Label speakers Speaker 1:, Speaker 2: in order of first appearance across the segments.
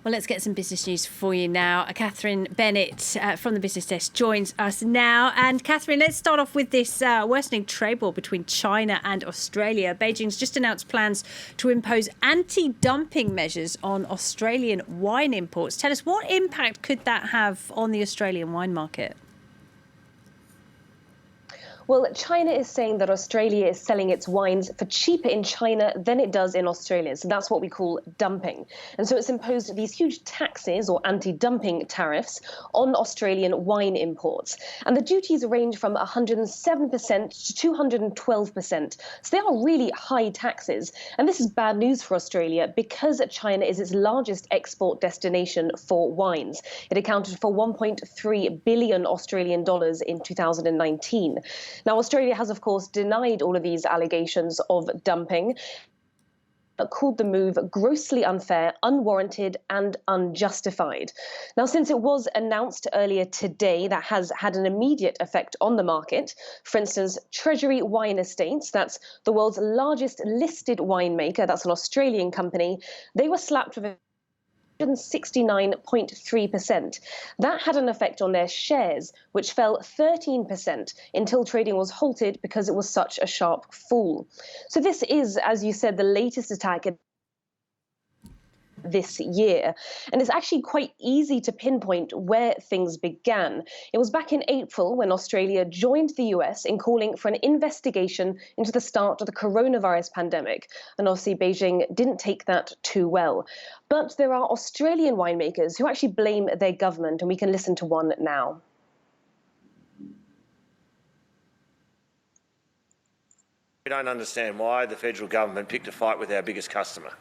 Speaker 1: Well, let's get some business news for you now. Catherine Bennett from the Business Desk joins us now. And Catherine, let's start off with this worsening trade war between China and Australia. Beijing's just announced plans to impose anti-dumping measures on Australian wine imports. Tell us, what impact could that have on the Australian wine market?
Speaker 2: Well, China is saying that Australia is selling its wines for cheaper in China than it does in Australia. So that's what we call dumping. And so it's imposed these huge taxes or anti-dumping tariffs on Australian wine imports. And the duties range from 107% to 212%. So they are really high taxes. And this is bad news for Australia because China is its largest export destination for wines. It accounted for 1.3 billion Australian dollars in 2019. Now, Australia has, of course, denied all of these allegations of dumping, but called the move grossly unfair, unwarranted and unjustified. Now, since it was announced earlier today, that has had an immediate effect on the market. For instance, Treasury Wine Estates, that's the world's largest listed winemaker, that's an Australian company, they were slapped with a 169.3%. That had an effect on their shares, which fell 13% until trading was halted because it was such a sharp fall. So this is, as you said, the latest attack this year. And it's actually quite easy to pinpoint where things began. It was back in April when Australia joined the US in calling for an investigation into the start of the coronavirus pandemic. And obviously Beijing didn't take that too well. But there are Australian winemakers who actually blame their government, and we can listen to one now.
Speaker 3: We don't understand why the federal government picked a fight with our biggest customer.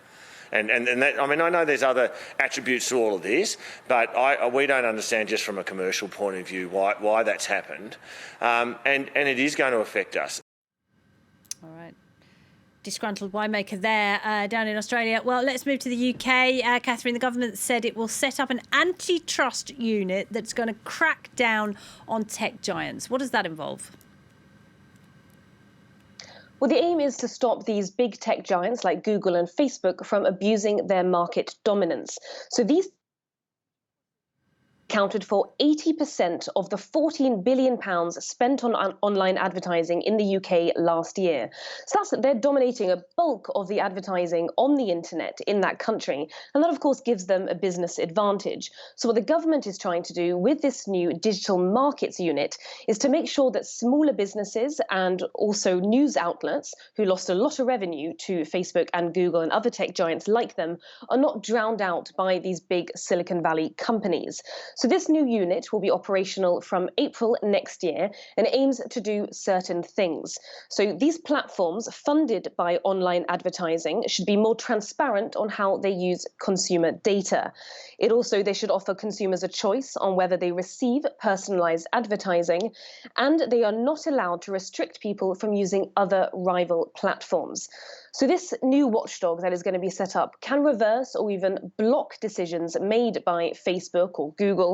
Speaker 3: And that, I mean, I know there's other attributes to all of this, but we don't understand just from a commercial point of view why that's happened. And it is going to affect us.
Speaker 1: All right. Disgruntled winemaker there down in Australia. Well, let's move to the UK. Catherine, the government said it will set up an antitrust unit that's going to crack down on tech giants. What does that involve?
Speaker 2: Well, the aim is to stop these big tech giants like Google and Facebook from abusing their market dominance. So these accounted for 80% of the £14 billion spent on online advertising in the UK last year. So they're dominating a bulk of the advertising on the internet in that country. And that, of course, gives them a business advantage. So what the government is trying to do with this new digital markets unit is to make sure that smaller businesses and also news outlets who lost a lot of revenue to Facebook and Google and other tech giants like them are not drowned out by these big Silicon Valley companies. So this new unit will be operational from April next year and aims to do certain things. So these platforms funded by online advertising should be more transparent on how they use consumer data. They should offer consumers a choice on whether they receive personalized advertising, and they are not allowed to restrict people from using other rival platforms. So this new watchdog that is going to be set up can reverse or even block decisions made by Facebook or Google,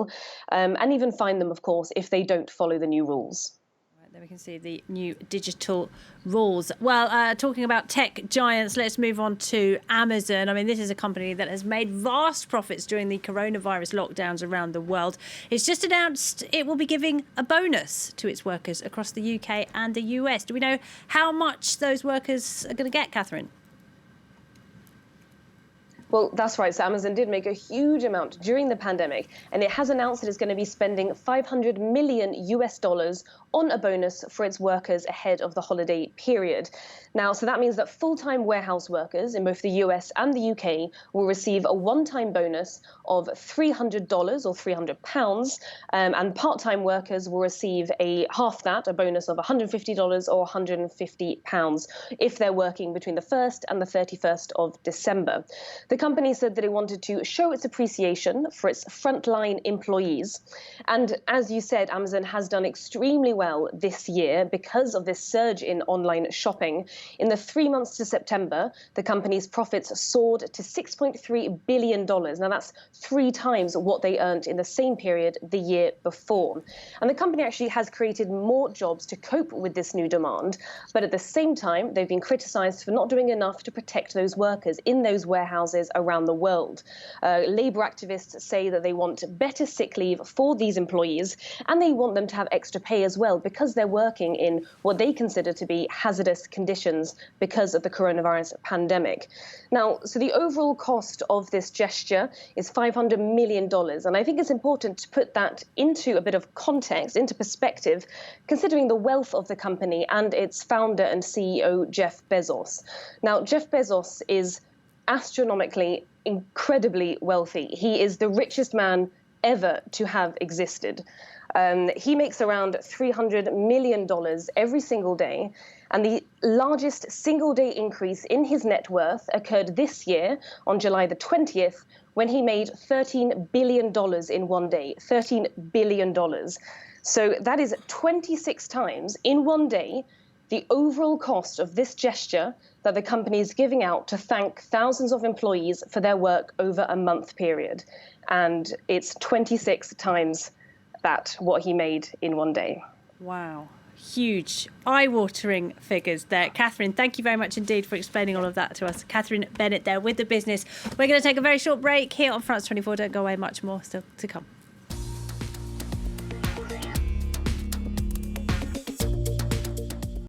Speaker 2: and even fine them, of course, if they don't follow the new rules.
Speaker 1: There we can see the new digital rules. Well, talking about tech giants, let's move on to Amazon. I mean, this is a company that has made vast profits during the coronavirus lockdowns around the world. It's just announced it will be giving a bonus to its workers across the UK and the US. Do we know how much those workers are going to get, Catherine?
Speaker 2: Well, that's right. So Amazon did make a huge amount during the pandemic, and it has announced that it's going to be spending $500 million on a bonus for its workers ahead of the holiday period. Now, so that means that full-time warehouse workers in both the US and the UK will receive a one-time bonus of $300 or £300, and part-time workers will receive half that, a bonus of $150 or £150 if they're working between the 1st and the 31st of December. The company said that it wanted to show its appreciation for its frontline employees. And as you said, Amazon has done extremely well this year because of this surge in online shopping. In the 3 months to September, the company's profits soared to $6.3 billion. Now, that's 3 times what they earned in the same period the year before. And the company actually has created more jobs to cope with this new demand. But at the same time, they've been criticized for not doing enough to protect those workers in those warehouses around the world. Labour activists say that they want better sick leave for these employees, and they want them to have extra pay as well because they're working in what they consider to be hazardous conditions because of the coronavirus pandemic. Now, so the overall cost of this gesture is $500 million. And I think it's important to put that into a bit of context, into perspective, considering the wealth of the company and its founder and CEO, Jeff Bezos. Now, Jeff Bezos is astronomically, incredibly wealthy. He is the richest man ever to have existed. He makes around $300 million every single day. And the largest single day increase in his net worth occurred this year on July the 20th, when he made $13 billion in one day. $13 billion. So that is 26 times in one day the overall cost of this gesture that the company is giving out to thank thousands of employees for their work over a month period. And it's 26 times that what he made in one day.
Speaker 1: Wow. Huge, eye-watering figures there. Catherine, thank you very much indeed for explaining all of that to us. Catherine Bennett there with The Business. We're going to take a very short break here on France 24. Don't go away, much more still to come.